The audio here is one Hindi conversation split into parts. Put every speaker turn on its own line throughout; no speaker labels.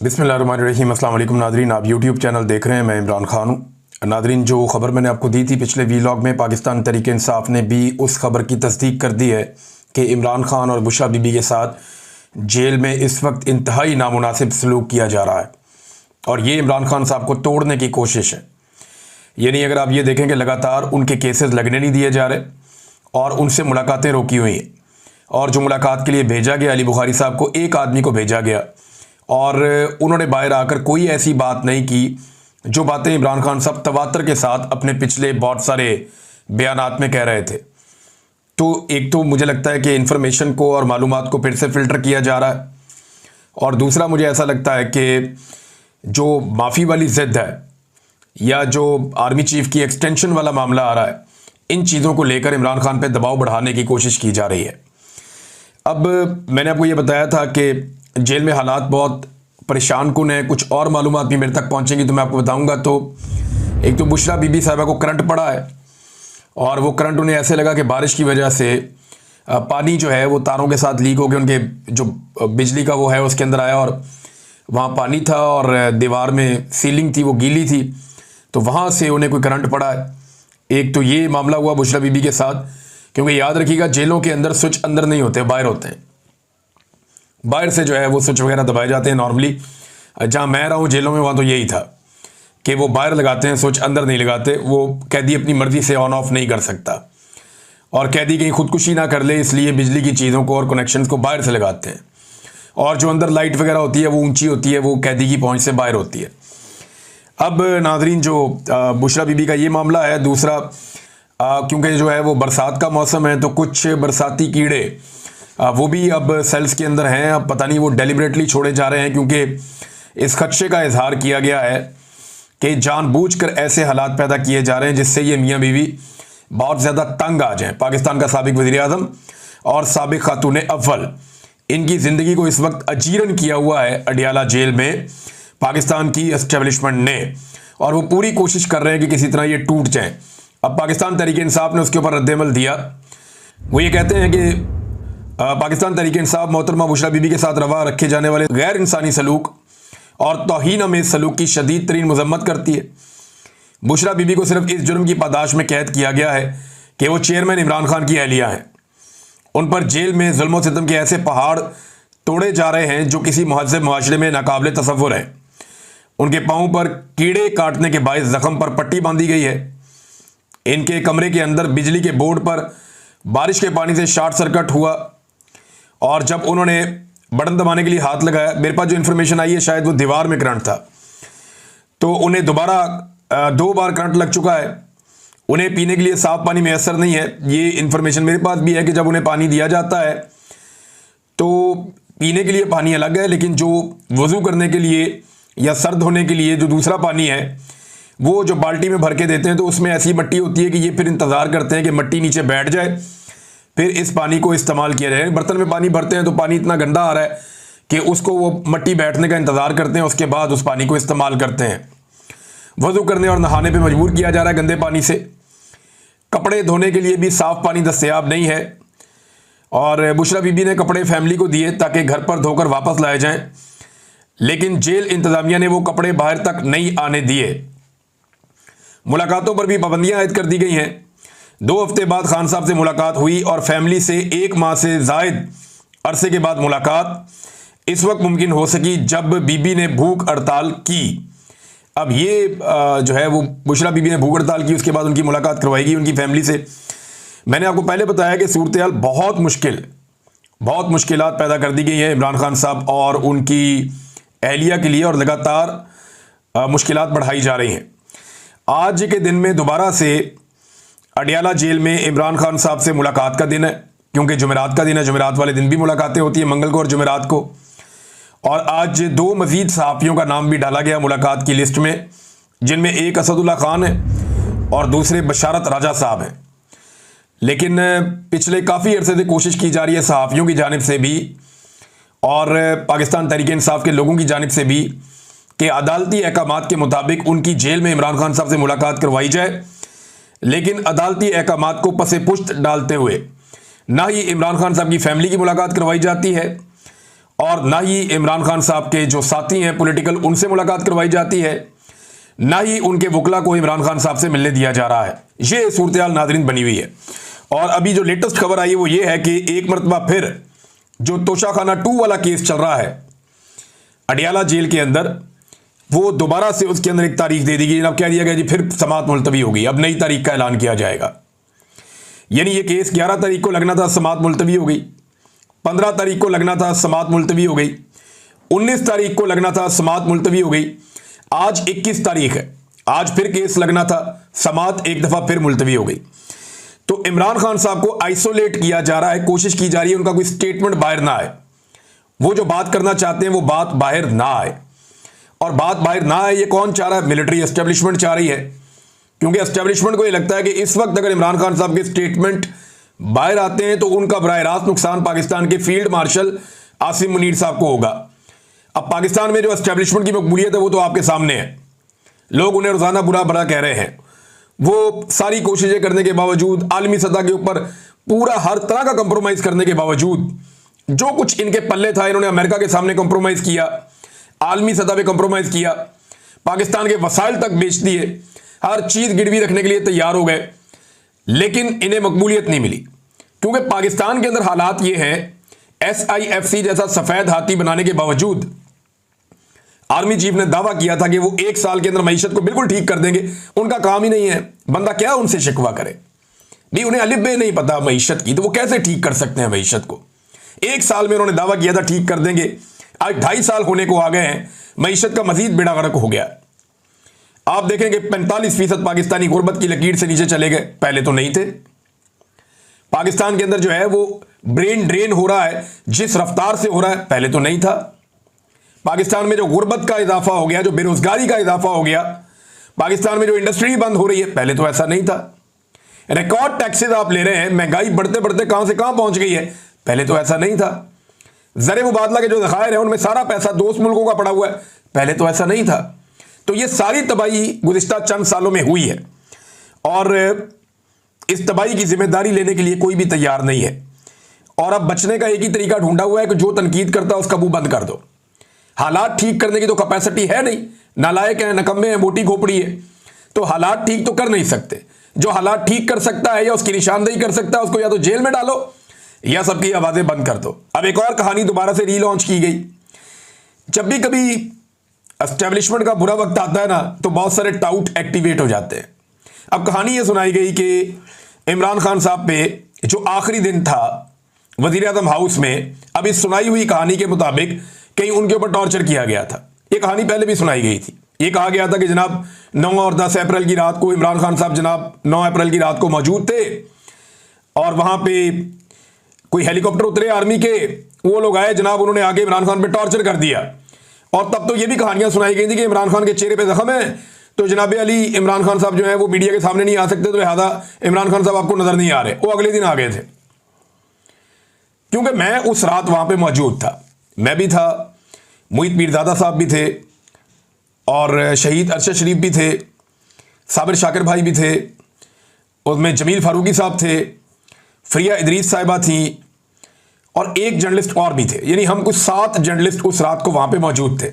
बिस्मिल्लाहिर्रहमानिर्रहीम। अस्सलाम वालेकुम नादरीन, आप यूट्यूब चैनल देख रहे हैं। मैं इमरान खान हूँ। नादरीन, जो ख़बर मैंने आपको दी थी पिछले वीलॉग में, पाकिस्तान तहरीक इंसाफ ने भी उस खबर की तस्दीक कर दी है कि इमरान खान और बुशरा बीबी के साथ जेल में इस वक्त इंतहाई नामुनासिब सलूक किया जा रहा है और ये इमरान खान साहब को तोड़ने की कोशिश है। यानी अगर आप ये देखें कि लगातार उनके केसेस लगने नहीं दिए जा रहे और उनसे मुलाकातें रोकी हुई हैं, और जो मुलाकात के लिए भेजा गया अली बुखारी साहब को, एक आदमी को भेजा गया और उन्होंने बाहर आकर कोई ऐसी बात नहीं की जो बातें इमरान खान साहब तवातर के साथ अपने पिछले बहुत सारे बयानात में कह रहे थे। तो एक तो मुझे लगता है कि इन्फॉर्मेशन को और मालूमात को फिर से फ़िल्टर किया जा रहा है, और दूसरा मुझे ऐसा लगता है कि जो माफ़ी वाली ज़िद है या जो आर्मी चीफ़ की एक्सटेंशन वाला मामला आ रहा है, इन चीज़ों को लेकर इमरान खान पे दबाव बढ़ाने की कोशिश की जा रही है। अब मैंने आपको ये बताया था कि जेल में हालात बहुत परेशान कुन है। कुछ और मालूमात भी मेरे तक पहुंचेंगी तो मैं आपको बताऊंगा। तो एक तो बुशरा बीबी साहिबा को करंट पड़ा है और वो करंट उन्हें ऐसे लगा कि बारिश की वजह से पानी जो है वो तारों के साथ लीक हो गया, उनके जो बिजली का वो है उसके अंदर आया और वहाँ पानी था और दीवार में सीलिंग थी वो गीली थी, तो वहाँ से उन्हें कोई करंट पड़ा है। एक तो ये मामला हुआ बुशरा बीबी के साथ, क्योंकि याद रखिएगा जेलों के अंदर स्विच अंदर नहीं होते, बाहर होते हैं। बाहर से जो है वो स्विच वगैरह दबाए जाते हैं। नॉर्मली जहाँ मैं रहा हूँ जेलों में, वहाँ तो यही था कि वो बाहर लगाते हैं, स्विच अंदर नहीं लगाते। वो कैदी अपनी मर्ज़ी से ऑन ऑफ नहीं कर सकता, और कैदी कहीं खुदकुशी ना कर ले इसलिए बिजली की चीज़ों को और कनेक्शंस को बाहर से लगाते हैं। और जो अंदर लाइट वगैरह होती है वो ऊंची होती है, वो कैदी की पहुँच से बाहर होती है। अब नाजरीन, जो बुशरा बीबी का ये मामला है। दूसरा, क्योंकि जो है वो बरसात का मौसम है तो कुछ बरसाती कीड़े वो भी अब सेल्स के अंदर हैं। अब पता नहीं वो डेलिबरेटली छोड़े जा रहे हैं, क्योंकि इस खदशे का इजहार किया गया है कि जानबूझकर ऐसे हालात पैदा किए जा रहे हैं जिससे ये मियाँ बीवी बहुत ज़्यादा तंग आ जाएं। पाकिस्तान का साबिक वज़ीर आज़म और साबिक खातून अव्वल, इनकी ज़िंदगी को इस वक्त अजीरन किया हुआ है अडियाला जेल में पाकिस्तान की एस्टेब्लिशमेंट ने, और वो पूरी कोशिश कर रहे हैं कि किसी तरह ये टूट जाएं। अब पाकिस्तान तहरीक इंसाफ ने उसके ऊपर रद्द-ए-अमल दिया। वो ये कहते हैं कि पाकिस्तान तहरीक इंसाफ मोहतरमा बुशरा बीबी के साथ रवा रखे जाने वाले गैर इंसानी सलूक और तौहीन अमेज़ सलूक की शदीद तरीन मजम्मत करती है। बुशरा बीबी को सिर्फ इस जुर्म की पादाश में कैद किया गया है कि वो चेयरमैन इमरान खान की अहलिया हैं। उन पर जेल में जुल्म सितम के ऐसे पहाड़ तोड़े जा रहे हैं जो किसी महज़ब मुआशरे में नाकाबिले तसव्वुर है। उनके पाँव पर कीड़े काटने के बायस ज़ख्म पर पट्टी बांधी गई है। इनके कमरे के अंदर बिजली के बोर्ड पर बारिश के पानी से शॉर्ट सर्किट हुआ, और जब उन्होंने बटन दबाने के लिए हाथ लगाया, मेरे पास जो इन्फॉर्मेशन आई है शायद वो दीवार में करंट था, तो उन्हें दोबारा 2 बार करंट लग चुका है। उन्हें पीने के लिए साफ पानी मैसर नहीं है। ये इन्फॉर्मेशन मेरे पास भी है कि जब उन्हें पानी दिया जाता है तो पीने के लिए पानी अलग है, लेकिन जो वज़ू करने के लिए या सर धोने के लिए जो दूसरा पानी है वो जो बाल्टी में भर के देते हैं, तो उसमें ऐसी मट्टी होती है कि ये फिर इंतज़ार करते हैं कि मट्टी नीचे बैठ जाए, फिर इस पानी को इस्तेमाल किया जाए। बर्तन में पानी भरते हैं तो पानी इतना गंदा आ रहा है कि उसको वो मट्टी बैठने का इंतज़ार करते हैं, उसके बाद उस पानी को इस्तेमाल करते हैं। वज़ू करने और नहाने पे मजबूर किया जा रहा है गंदे पानी से। कपड़े धोने के लिए भी साफ़ पानी दस्तयाब नहीं है, और बुशरा बीबी ने कपड़े फैमिली को दिए ताकि घर पर धोकर वापस लाए जाएँ, लेकिन जेल इंतज़ामिया ने वो कपड़े बाहर तक नहीं आने दिए। मुलाकातों पर भी पाबंदियाँ आयद कर दी गई हैं। 2 हफ्ते बाद खान साहब से मुलाकात हुई और फैमिली से 1 माह से ज़ायद अरसे के बाद मुलाकात इस वक्त मुमकिन हो सकी जब बीबी ने भूख हड़ताल की। अब ये जो है वो बुशरा बीबी ने भूख हड़ताल की, उसके बाद उनकी मुलाकात करवाई गई उनकी फैमिली से। मैंने आपको पहले बताया कि सूरत हाल बहुत मुश्किलात पैदा कर दी गई हैं इमरान खान साहब और उनकी अहलिया के लिए, और लगातार मुश्किलात बढ़ाई जा रही हैं। आज के दिन में दोबारा से अडियाला जेल में इमरान खान साहब से मुलाकात का दिन है, क्योंकि जुमेरात का दिन है। जुमेरात वाले दिन भी मुलाकातें होती हैं, मंगल को और जुमेरात को। और आज 2 मजीद सहाफ़ियों का नाम भी डाला गया मुलाकात की लिस्ट में, जिनमें एक असदुल्ला खान है और दूसरे बशारत राजा साहब हैं। लेकिन पिछले काफ़ी अरसे से कोशिश की जा रही है सहाफ़ियों की जानिब से भी और पाकिस्तान तहरीक इंसाफ के लोगों की जानिब से भी कि अदालती अहकामात के मुताबिक उनकी जेल में इमरान खान साहब से मुलाकात करवाई जाए, लेकिन अदालती अहकामात को पसे पुश्त डालते हुए ना ही इमरान खान साहब की फैमिली की मुलाकात करवाई जाती है और ना ही इमरान खान साहब के जो साथी हैं पॉलिटिकल उनसे मुलाकात करवाई जाती है, ना ही उनके वकला को इमरान खान साहब से मिलने दिया जा रहा है। ये सूरत हाल नाज़रीन बनी हुई है। और अभी जो लेटेस्ट खबर आई है वो ये है कि एक मरतबा फिर जो तोशाखाना 2 वाला केस चल रहा है अडियाला जेल के अंदर, वो दोबारा से उसके अंदर एक तारीख दे दी गई। अब कह दिया गया जी फिर समाअत मुलतवी होगी, अब नई तारीख का ऐलान किया जाएगा। यानी ये केस 11 तारीख को लगना था, समाअत मुलतवी हो गई। 15 तारीख को लगना था, समाअत मुलतवी हो गई। 19 तारीख को लगना था, समाअत मुलतवी हो गई। आज 21 तारीख है, आज फिर केस लगना था, समाअत एक दफा फिर मुलतवी हो गई। तो इमरान खान साहब को आइसोलेट किया जा रहा है, कोशिश की जा रही है उनका कोई स्टेटमेंट बाहर ना आए, वो जो बात करना चाहते हैं वो बात बाहर ना आए। और बात बाहर ना आए ये कौन चाह रहा है? मिलिट्री एस्टेब्लिशमेंट चाह रही है, क्योंकि एस्टेब्लिशमेंट को ये लगता है कि इस वक्त अगर इमरान खान साहब के स्टेटमेंट बाहर आते हैं तो उनका बराह रास्त नुकसान पाकिस्तान के फील्ड मार्शल आसिम मुनीर साहब को होगा। अब पाकिस्तान में जो एस्टेब्लिशमेंट की मकबूलियत है वो तो आपके सामने है, लोग उन्हें रोजाना बुरा भला कह रहे हैं। वो सारी कोशिशें करने के बावजूद, आलमी सतह के ऊपर पूरा हर तरह का कंप्रोमाइज करने के बावजूद, जो कुछ इनके पल्ले था इन्होंने अमेरिका के सामने कंप्रोमाइज किया, आलमी सतह पे कंप्रोमाइज किया, पाकिस्तान के वसाइल तक बेच दिए, हर चीज गिरवी रखने के लिए तैयार हो गए, लेकिन इन्हें मकबूलियत नहीं मिली। क्योंकि पाकिस्तान के अंदर हालात ये हैं, SIFC जैसा सफेद हाथी बनाने के बावजूद आर्मी चीफ ने दावा किया था कि वो 1 साल के अंदर मईशत को बिल्कुल ठीक कर देंगे। उनका काम ही नहीं है, बंदा क्या उनसे शिकवा करे भी, उन्हें अलिफ बे नहीं पता मईशत की, तो वो कैसे ठीक कर सकते हैं मईशत को? 1 साल में उन्होंने दावा किया था ठीक कर देंगे, आज 2.5 साल होने को आ गए हैं, मईशत का मजीद बेड़ा गर्क हो गया। आप देखेंगे 45% पाकिस्तानी गुर्बत की लकीर से नीचे चले गए, पहले तो नहीं थे। पाकिस्तान के अंदर जो है वो ब्रेन ड्रेन हो रहा है, जिस रफ्तार से हो रहा है पहले तो नहीं था। पाकिस्तान में जो गुर्बत का इजाफा हो गया, जो बेरोजगारी का इजाफा हो गया, पाकिस्तान में जो इंडस्ट्री बंद हो रही है, पहले तो ऐसा नहीं था। रिकॉर्ड टैक्सेस आप ले रहे हैं, महंगाई बढ़ते बढ़ते कहां से कहां पहुंच गई है, पहले तो ऐसा नहीं था। ज़र मुबादला के जो ज़खायर है उनमें सारा पैसा दोस्त मुल्कों का पड़ा हुआ है, पहले तो ऐसा नहीं था। तो ये सारी तबाही गुज़िश्ता चंद सालों में हुई है और इस तबाही की जिम्मेदारी लेने के लिए कोई भी तैयार नहीं है। और अब बचने का एक ही तरीका ढूंढा हुआ है कि जो तनकीद करता है उसका मुंह बंद कर दो। हालात ठीक करने की तो कैपेसिटी है नहीं, नालायक हैं, नकम्मे हैं, मोटी खोपड़ी है, तो हालात ठीक तो कर नहीं सकते। जो हालात ठीक कर सकता है या उसकी निशानदेही कर सकता है उसको या तो जेल में डालो या सबकी आवाजें बंद कर दो। अब एक और कहानी दोबारा से रीलॉन्च की गई। जब भी कभी एस्टेब्लिशमेंट का बुरा वक्त आता है ना तो बहुत सारे टाउट एक्टिवेट हो जाते हैं। अब कहानी ये सुनाई गई कि इमरान खान साहब पे जो आखिरी दिन था वजीर आजम हाउस में, अब इस सुनाई हुई कहानी के मुताबिक कहीं उनके ऊपर टॉर्चर किया गया था। ये कहानी पहले भी सुनाई गई थी। ये कहा गया था कि जनाब 9 और 10 अप्रैल की रात को इमरान खान साहब जनाब 9 अप्रैल की रात को मौजूद थे और वहां पे कोई हेलीकॉप्टर उतरे आर्मी के, वो लोग आए जनाब, उन्होंने आगे इमरान खान पे टॉर्चर कर दिया। और तब तो ये भी कहानियां सुनाई गई थी कि इमरान खान के चेहरे पे जख्म है, तो जनाब अली इमरान खान साहब जो है वो मीडिया के सामने नहीं आ सकते, तो लिहाजा इमरान खान साहब आपको नजर नहीं आ रहे। वो अगले दिन आ गए थे। क्योंकि मैं उस रात वहां पे मौजूद था, मैं भी था, मुईद पीरजादा साहब भी थे और शहीद अरशद शरीफ भी थे, साबिर शाकिर भाई भी थे, उसमें जमील फारूकी साहब थे, फरिया इदरीस साहिबा थी और एक जर्नलिस्ट और भी थे। यानी हम कुछ 7 जर्नलिस्ट उस रात को वहां पे मौजूद थे,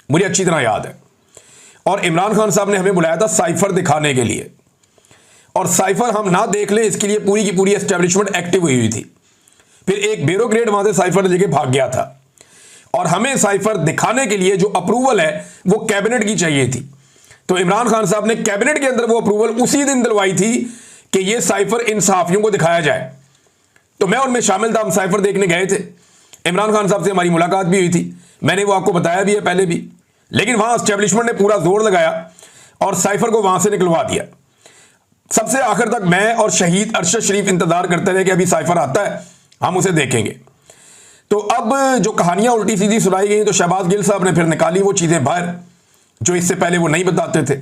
मुझे अच्छी तरह याद है। और इमरान खान साहब ने हमें बुलाया था साइफर दिखाने के लिए, और साइफर हम ना देख लें इसके लिए पूरी की पूरी एस्टेब्लिशमेंट एक्टिव हुई थी। फिर एक ब्यूरोक्रेट वहां से साइफर लेके भाग गया था और हमें साइफर दिखाने के लिए जो अप्रूवल है वो कैबिनेट की चाहिए थी। तो इमरान खान साहब ने कैबिनेट के अंदर वो अप्रूवल उसी दिन दिलवाई थी कि ये साइफर इन सहाफियों को दिखाया जाए। तो मैं उनमें शामिल था, हम साइफर देखने गए थे। इमरान खान साहब से हमारी मुलाकात भी हुई थी, मैंने वो आपको बताया भी है पहले भी। लेकिन वहां एस्टेब्लिशमेंट ने पूरा जोर लगाया और साइफर को वहां से निकलवा दिया। सबसे आखिर तक मैं और शहीद अरशद शरीफ इंतजार करते रहे कि अभी साइफर आता है, हम उसे देखेंगे। तो अब जो कहानियां उल्टी सीधी सुनाई गई तो शहबाज गिल साहब ने फिर निकाली वो चीजें बाहर जो इससे पहले वो नहीं बताते थे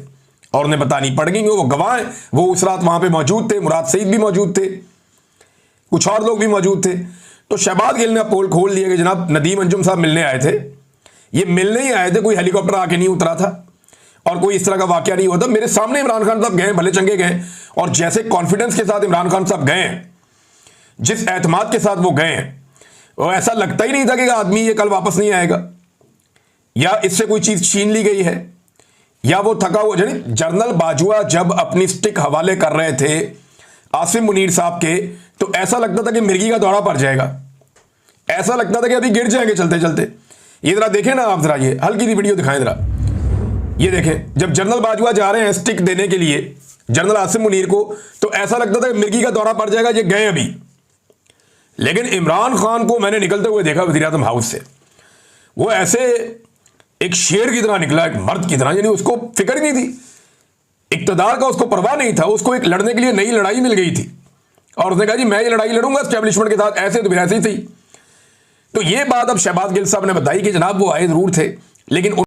और उन्हें बतानी पड़ गई। वो गवाह हैं, वो उस रात वहां पे मौजूद थे, मुराद सईद भी मौजूद थे, कुछ और लोग भी मौजूद थे। तो शहबाज गिल ने पोल खोल दिया कि जनाब नदीम अंजुम साहब मिलने आए थे। ये मिलने ही आए थे, कोई हेलीकॉप्टर आके नहीं उतरा था और कोई इस तरह का वाकया नहीं हुआ था। मेरे सामने इमरान खान साहब गए, भले चंगे गए, और जैसे कॉन्फिडेंस के साथ इमरान खान साहब गए, जिस एतमाद के साथ वो गए, और ऐसा लगता ही नहीं था कि आदमी ये कल वापस नहीं आएगा, या इससे कोई चीज छीन ली गई है, या वो थका हुआ। जनरल बाजवा जब अपनी स्टिक हवाले कर रहे थे आसिम मुनीर साहब के, तो ऐसा लगता था कि मिर्गी का दौरा पड़ जाएगा, ऐसा लगता था कि अभी गिर जाएंगे चलते चलते। ये जरा देखें ना आप, जरा ये हल्की सी वीडियो दिखाएं जरा। ये देखें, जब जनरल बाजवा जा रहे हैं स्टिक देने के लिए जनरल आसिम मुनीर को, तो ऐसा लगता था कि मिर्गी का दौरा पड़ जाएगा, ये गए अभी। लेकिन इमरान खान को मैंने निकलते हुए देखा वज़ीर-ए-आज़म हाउस से, वो ऐसे एक शेर की तरह निकला, एक मर्द की तरह, यानी उसको फिक्र ही नहीं थी इक़्तिदार का, उसको परवाह नहीं था। उसको एक लड़ने के लिए नई लड़ाई मिल गई थी और उसने कहा जी मैं ये लड़ाई लड़ूंगा एस्टेब्लिशमेंट के साथ, ऐसे तो फिर ऐसे ही थी। तो ये बात अब शहबाज गिल साहब ने बताई कि जनाब वो आए जरूर थे, लेकिन